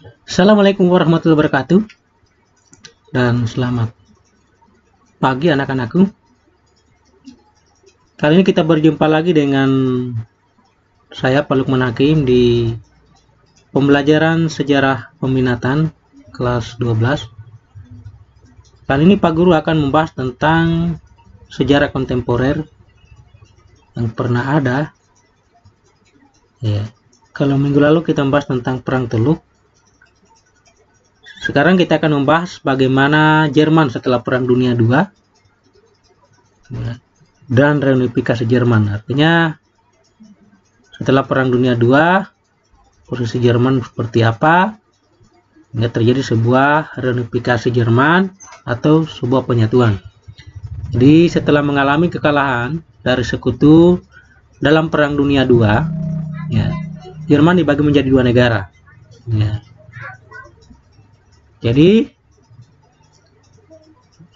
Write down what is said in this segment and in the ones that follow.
Assalamualaikum warahmatullahi wabarakatuh dan selamat pagi anak-anakku. Kali ini kita berjumpa lagi dengan saya Pak Lukman Hakim di pembelajaran sejarah peminatan kelas 12. Kali ini Pak Guru akan membahas tentang sejarah kontemporer yang pernah ada. Ya, kalau minggu lalu kita membahas tentang Perang Teluk. Sekarang kita akan membahas bagaimana Jerman setelah Perang Dunia II dan reunifikasi Jerman. Artinya setelah Perang Dunia II, posisi Jerman seperti apa, hingga terjadi sebuah reunifikasi Jerman atau sebuah penyatuan. Jadi setelah mengalami kekalahan dari sekutu dalam Perang Dunia II, ya, Jerman dibagi menjadi dua negara. Ya. Jadi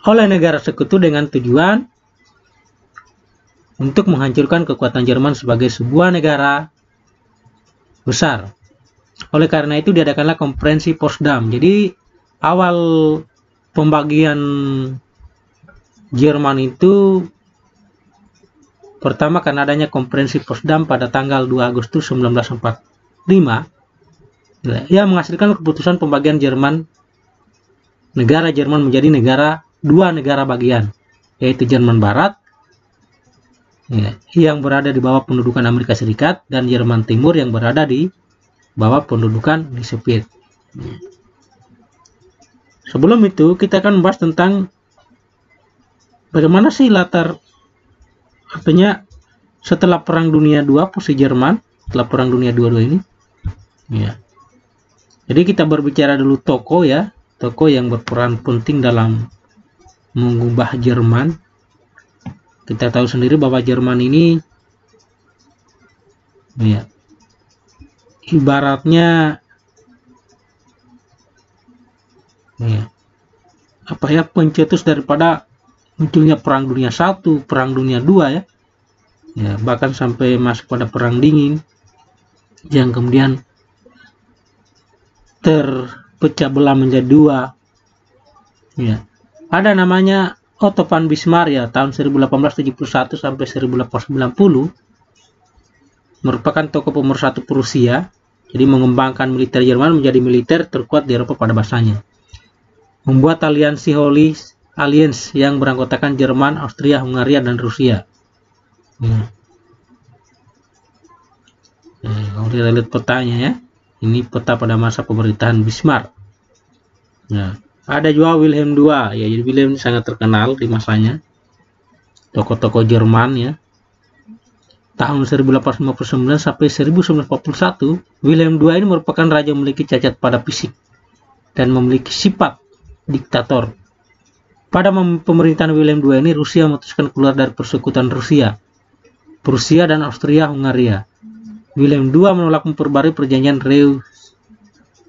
oleh negara sekutu dengan tujuan untuk menghancurkan kekuatan Jerman sebagai sebuah negara besar. Oleh karena itu diadakanlah konferensi Potsdam. Jadi awal pembagian Jerman itu pertama karena adanya konferensi Potsdam pada tanggal 2 Agustus 1945 yang menghasilkan keputusan pembagian negara Jerman menjadi dua negara bagian, yaitu Jerman Barat yang berada di bawah pendudukan Amerika Serikat dan Jerman Timur yang berada di bawah pendudukan Uni Soviet. Sebelum itu kita akan membahas tentang bagaimana sih artinya setelah Perang Dunia II posisi Jerman setelah Perang Dunia II ini. Ya. Jadi kita berbicara dulu tokoh yang berperan penting dalam mengubah Jerman. Kita tahu sendiri bahwa Jerman ini ibaratnya pencetus daripada munculnya Perang Dunia I, Perang Dunia II bahkan sampai masuk pada Perang Dingin yang kemudian terpecah belah menjadi dua. Ada namanya Otto von Bismarck tahun 1871 sampai 1890, merupakan tokoh pemersatu Prusia. Jadi mengembangkan militer Jerman menjadi militer terkuat di Eropa pada masanya. Membuat aliansi Holy Alliance yang beranggotakan Jerman, Austria, Hungaria, dan Rusia. Kalau kita lihat petanya ya. Ini peta pada masa pemerintahan Bismarck. Ada juga Wilhelm II. Jadi Wilhelm sangat terkenal di masanya. Tokoh-tokoh Jerman ya. Tahun 1859 sampai 1941, Wilhelm II ini merupakan raja memiliki cacat pada fisik dan memiliki sifat diktator. Pada pemerintahan Wilhelm II ini, Rusia memutuskan keluar dari persekutuan Rusia, Prusia, dan Austria-Hungaria. Wilhelm II menolak memperbarui perjanjian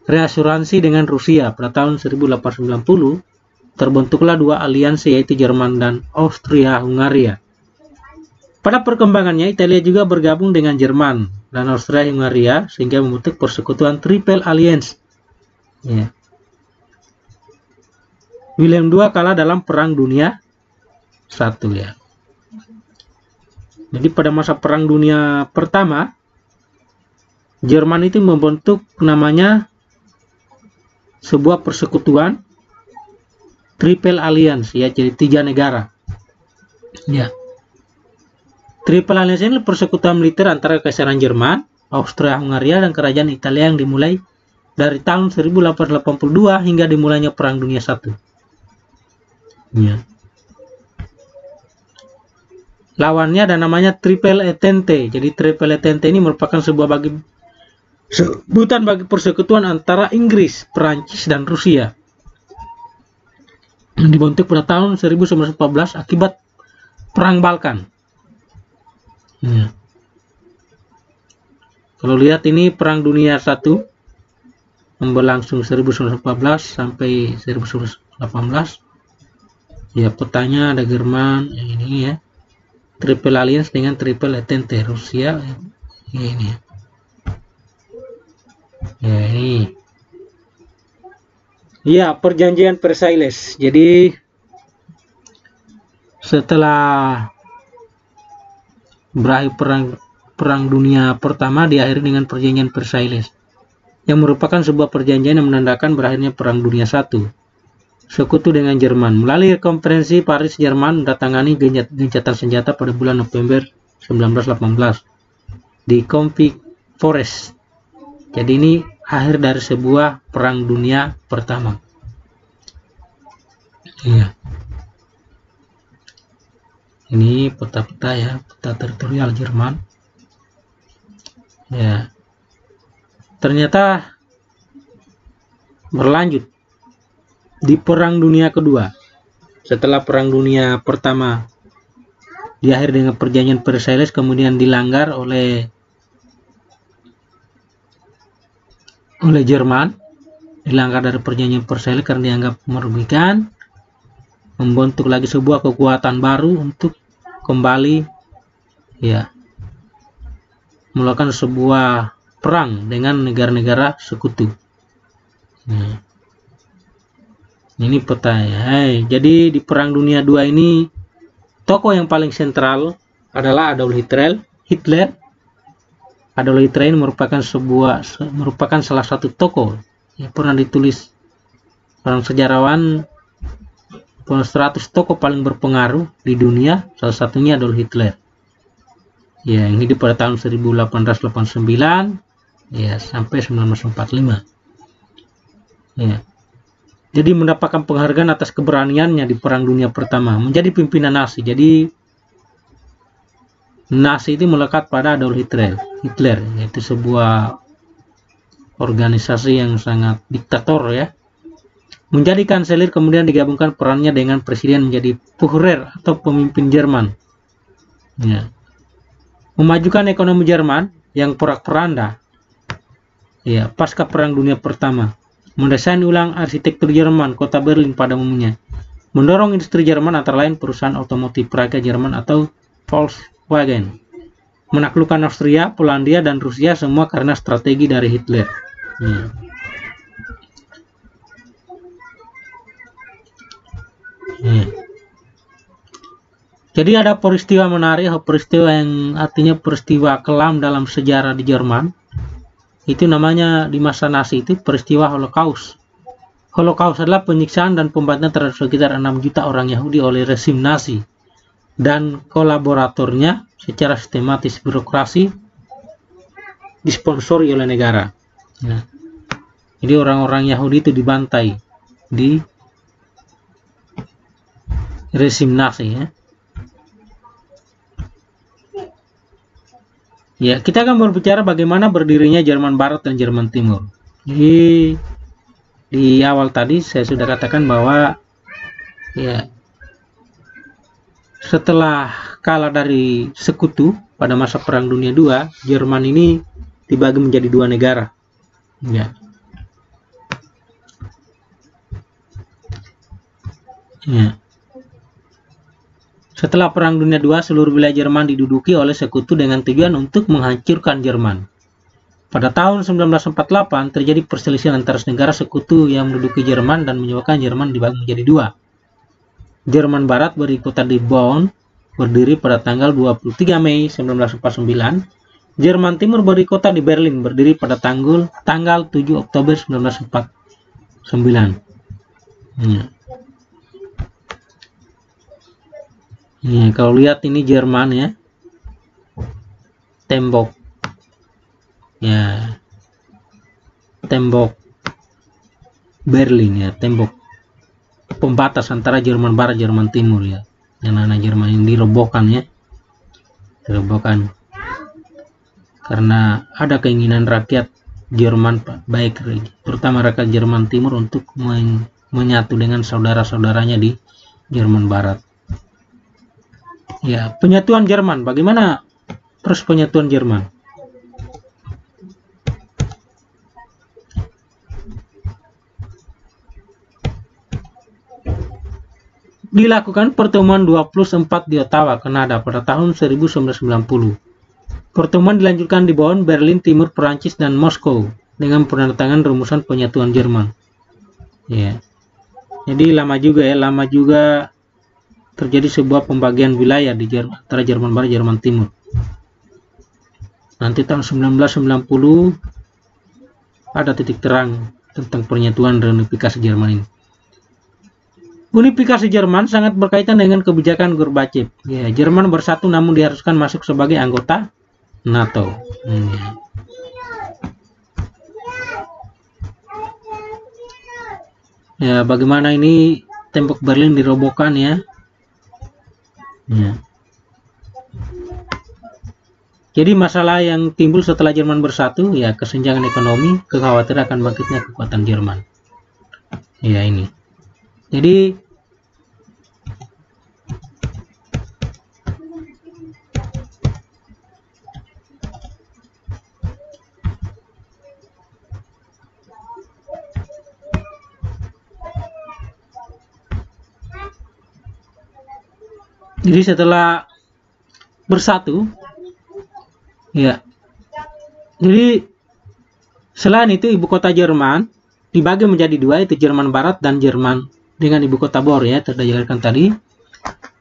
reasuransi dengan Rusia. Pada tahun 1890 terbentuklah dua aliansi yaitu Jerman dan Austria-Hungaria. Pada perkembangannya Italia juga bergabung dengan Jerman dan Austria-Hungaria sehingga membentuk persekutuan Triple Alliance. Wilhelm II kalah dalam Perang Dunia I ya. Jadi pada masa Perang Dunia Pertama Jerman itu membentuk namanya sebuah persekutuan Triple Alliance jadi 3 negara. Triple Alliance ini persekutuan militer antara Kekaisaran Jerman, Austria-Hungaria, dan Kerajaan Italia yang dimulai dari tahun 1882 hingga dimulainya Perang Dunia I. Lawannya ada namanya Triple Entente. Jadi Triple Entente ini merupakan sebutan bagi persekutuan antara Inggris, Perancis, dan Rusia. Dibentuk pada tahun 1914 akibat Perang Balkan. Kalau lihat ini Perang Dunia I berlangsung 1914 sampai 1918. Petanya ada Jerman, ini ya. Triple Alliance dengan Triple Entente Rusia ini. Ini Ya, perjanjian Versailles. Jadi setelah berakhir perang dunia pertama diakhiri dengan perjanjian Versailles, yang merupakan sebuah perjanjian yang menandakan berakhirnya perang dunia I. Sekutu dengan Jerman. Melalui konferensi Paris, Jerman mendatangani gencatan senjata pada bulan November 1918 di Config Forest. Jadi ini akhir dari sebuah perang dunia pertama. Iya. Ini peta-peta ya, peta teritorial Jerman. Ya. Ternyata berlanjut di Perang Dunia Kedua. Setelah Perang Dunia Pertama diakhiri dengan perjanjian Versailles, kemudian dilanggar oleh Jerman, dilanggar dari perjanjian Versailles karena dianggap merugikan, membentuk lagi sebuah kekuatan baru untuk kembali ya melakukan sebuah perang dengan negara-negara sekutu. Nah, ini peta ya. Jadi di Perang Dunia II ini tokoh yang paling sentral adalah Adolf Hitler. Adolf Hitler ini merupakan salah satu tokoh yang pernah ditulis orang sejarawan 100 tokoh paling berpengaruh di dunia, salah satunya Adolf Hitler. Ya, yang hidup pada tahun 1889 ya sampai 1945. Ya. Jadi mendapatkan penghargaan atas keberaniannya di Perang Dunia Pertama, menjadi pimpinan Nazi. Jadi Nazi itu melekat pada Adolf Hitler, yaitu sebuah organisasi yang sangat diktator ya. Menjadi kanselir, kemudian digabungkan perannya dengan presiden menjadi Führer atau pemimpin Jerman. Ya. Memajukan ekonomi Jerman yang porak-poranda. Ya, pasca Perang Dunia Pertama. Mendesain ulang arsitektur Jerman, kota Berlin pada umumnya. Mendorong industri Jerman antara lain perusahaan otomotif Praga Jerman atau Volkswagen. Menaklukkan Austria, Polandia, dan Rusia semua karena strategi dari Hitler. Ya. Ya. Jadi ada peristiwa menarik, peristiwa yang artinya peristiwa kelam dalam sejarah di Jerman. Itu namanya di masa Nazi itu peristiwa Holocaust. Holocaust adalah penyiksaan dan pembantaian terhadap sekitar 6 juta orang Yahudi oleh rezim Nazi dan kolaboratornya secara sistematis birokrasi disponsori oleh negara. Ya. Jadi orang-orang Yahudi itu dibantai di rezim Nazi ya. Ya, kita akan berbicara bagaimana berdirinya Jerman Barat dan Jerman Timur. Jadi di awal tadi saya sudah katakan bahwa ya setelah kalah dari sekutu pada masa Perang Dunia II, Jerman ini dibagi menjadi 2 negara. Ya. Ya. Setelah Perang Dunia II, seluruh wilayah Jerman diduduki oleh sekutu dengan tujuan untuk menghancurkan Jerman. Pada tahun 1948 terjadi perselisihan antara negara sekutu yang menduduki Jerman dan menyebabkan Jerman dibagi menjadi 2. Jerman Barat berikutnya di Bonn, berdiri pada tanggal 23 Mei 1949. Jerman Timur berikutnya di Berlin, berdiri pada tanggal 7 Oktober 1949. Ya, kalau lihat ini Jerman ya, tembok ya, tembok Berlin ya, tembok pembatas antara Jerman Barat Jerman Timur ya, yang anak Jerman ini dirobohkan ya, karena ada keinginan rakyat Jerman baik terutama rakyat Jerman Timur untuk menyatu dengan saudara-saudaranya di Jerman Barat. Ya, penyatuan Jerman. Bagaimana terus penyatuan Jerman? Dilakukan pertemuan 24 di Ottawa, Kanada pada tahun 1990. Pertemuan dilanjutkan di Bonn, Berlin Timur, Perancis, dan Moskow dengan penandatangan rumusan penyatuan Jerman. Ya. Jadi lama juga terjadi sebuah pembagian wilayah di antara Jerman Barat dan Jerman Timur. Nanti tahun 1990 ada titik terang tentang penyatuan dan unifikasi Jerman ini. Unifikasi Jerman sangat berkaitan dengan kebijakan Gorbachev. Ya, Jerman bersatu namun diharuskan masuk sebagai anggota NATO. Ya, bagaimana ini tembok Berlin dirobohkan ya. Jadi masalah yang timbul setelah Jerman bersatu ya kesenjangan ekonomi, kekhawatiran akan bangkitnya kekuatan Jerman. Ya ini. Jadi setelah bersatu ya. Jadi selain itu ibu kota Jerman dibagi menjadi dua, itu Jerman Barat dan Jerman dengan ibu kota Bor ya, terjelaskan tadi.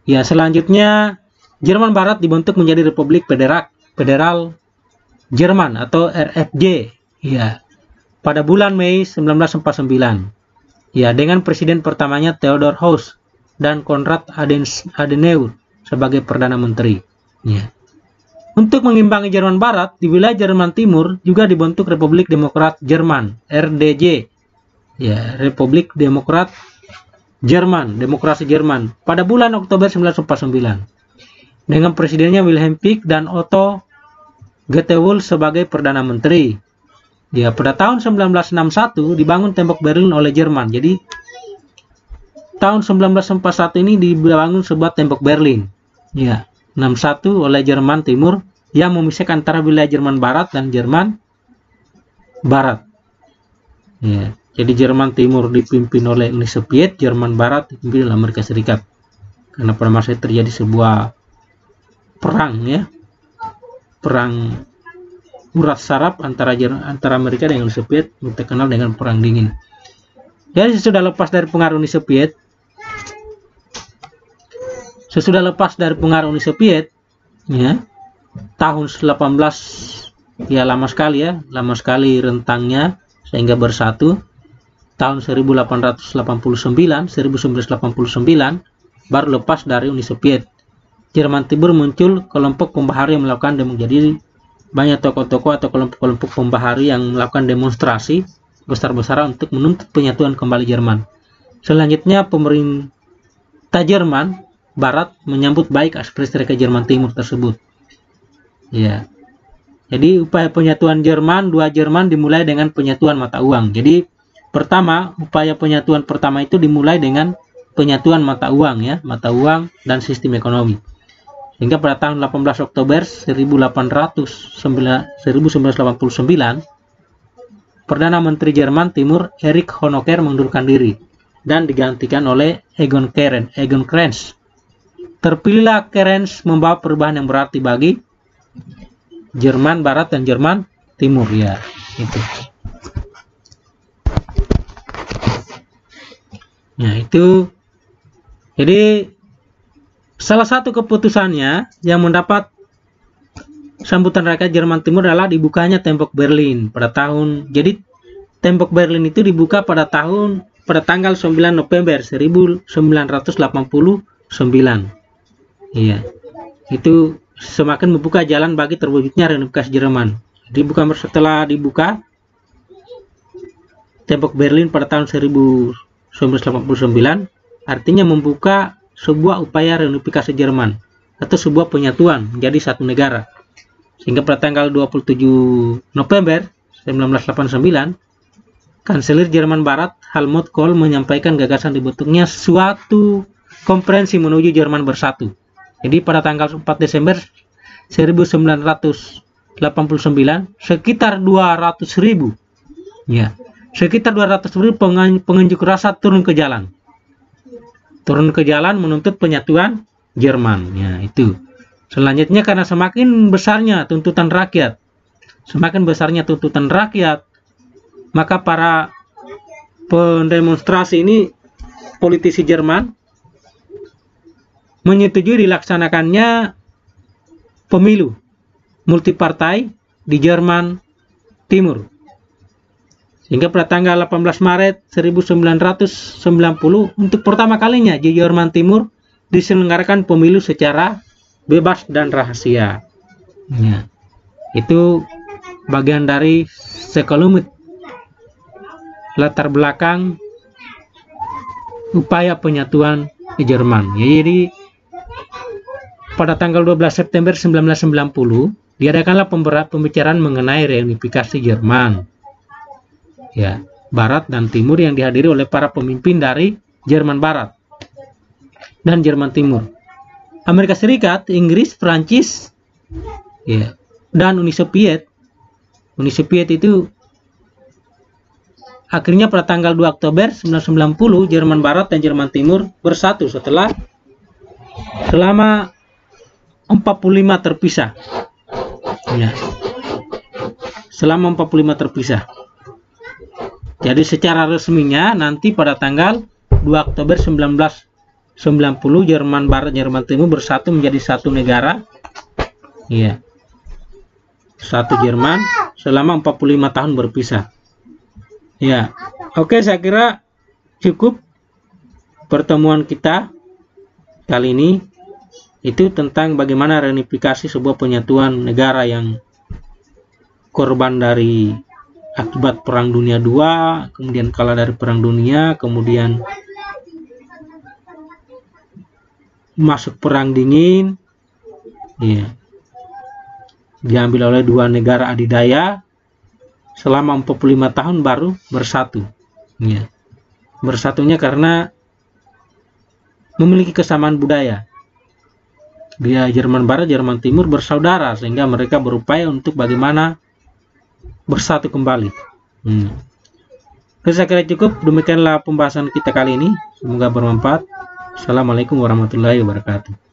Ya, selanjutnya Jerman Barat dibentuk menjadi Republik Federal Jerman atau RFJ ya pada bulan Mei 1949. Ya, dengan presiden pertamanya Theodor Heuss dan Konrad Adenauer sebagai Perdana Menteri. Ya. Untuk mengimbangi Jerman Barat, di wilayah Jerman Timur juga dibentuk Republik Demokrat Jerman (RDJ). Ya, Republik Demokrat Jerman, Demokrasi Jerman pada bulan Oktober 1949. Dengan presidennya Wilhelm Pieck dan Otto Getewolf sebagai Perdana Menteri. Ya, pada tahun 1961 dibangun tembok Berlin oleh Jerman. Jadi tahun 1941 ini dibangun sebuah tembok Berlin. Ya, 61 oleh Jerman Timur yang memisahkan antara wilayah Jerman Barat dan Jerman Barat. Ya, jadi Jerman Timur dipimpin oleh Uni Soviet, Jerman Barat dipimpin oleh Amerika Serikat. Karena pada masa itu terjadi sebuah perang ya, perang urat saraf antara Amerika dengan Uni Soviet, yang terkenal dengan Perang Dingin. Jadi sesudah lepas dari pengaruh Uni Soviet, ya, tahun 18 ya lama sekali rentangnya sehingga bersatu. Tahun 1989 baru lepas dari Uni Soviet. Jerman Timur muncul kelompok pembahari yang melakukan jadi banyak tokoh-tokoh atau kelompok-kelompok pembahari yang melakukan demonstrasi besar-besaran untuk menuntut penyatuan kembali Jerman. Selanjutnya pemerintah Jerman Barat menyambut baik aspirasi mereka Jerman Timur tersebut. Ya. Jadi upaya penyatuan dua Jerman dimulai dengan penyatuan mata uang. Jadi upaya penyatuan pertama itu dimulai dengan penyatuan mata uang ya, mata uang dan sistem ekonomi. Hingga pada tahun 18 Oktober 1989, Perdana Menteri Jerman Timur Erich Honecker mengundurkan diri dan digantikan oleh Egon Krenz. Terpilihlah Krenz membawa perubahan yang berarti bagi Jerman Barat dan Jerman Timur ya, itu. Nah, itu jadi salah satu keputusannya yang mendapat sambutan rakyat Jerman Timur adalah dibukanya tembok Berlin pada tahun. Jadi tembok Berlin itu dibuka pada tanggal 9 November 1989. Iya. Itu semakin membuka jalan bagi terwujudnya reunifikasi Jerman. Setelah dibuka tembok Berlin pada tahun 1989, artinya membuka sebuah upaya reunifikasi Jerman atau sebuah penyatuan menjadi satu negara. Sehingga pada tanggal 27 November 1989, Kanselir Jerman Barat Helmut Kohl menyampaikan gagasan dibentuknya suatu konferensi menuju Jerman bersatu. Jadi pada tanggal 4 Desember 1989, sekitar 200.000 ya, sekitar 200.000 pengunjuk rasa turun ke jalan menuntut penyatuan Jerman ya, itu. Selanjutnya karena semakin besarnya tuntutan rakyat, maka para pendemonstrasi ini politisi Jerman menyetujui dilaksanakannya pemilu multipartai di Jerman Timur. Sehingga pada tanggal 18 Maret 1990 untuk pertama kalinya di Jerman Timur diselenggarakan pemilu secara bebas dan rahasia. Ya. Itu bagian dari sekelumit latar belakang upaya penyatuan di Jerman. Ya, jadi pada tanggal 12 September 1990 diadakanlah pembicaraan mengenai reunifikasi Jerman. Ya, Barat dan Timur yang dihadiri oleh para pemimpin dari Jerman Barat dan Jerman Timur, Amerika Serikat, Inggris, Prancis, ya, dan Uni Soviet. Uni Soviet itu akhirnya pada tanggal 2 Oktober 1990 Jerman Barat dan Jerman Timur bersatu setelah selama 45 terpisah. Ya. Selama 45 terpisah. Jadi secara resminya nanti pada tanggal 2 Oktober 1990 Jerman Barat Jerman Timur bersatu menjadi satu negara. Iya. Satu Jerman selama 45 tahun berpisah. Ya. Oke, saya kira cukup pertemuan kita kali ini itu tentang bagaimana reunifikasi sebuah penyatuan negara yang korban dari akibat Perang Dunia II, kemudian kalah dari Perang Dunia, kemudian masuk Perang Dingin, ya, diambil oleh dua negara adidaya, selama 45 tahun baru bersatu. Ya. Bersatunya karena memiliki kesamaan budaya. Dia Jerman Barat, Jerman Timur bersaudara, sehingga mereka berupaya untuk bagaimana bersatu kembali. Saya kira cukup. Demikianlah pembahasan kita kali ini. Semoga bermanfaat. Assalamualaikum warahmatullahi wabarakatuh.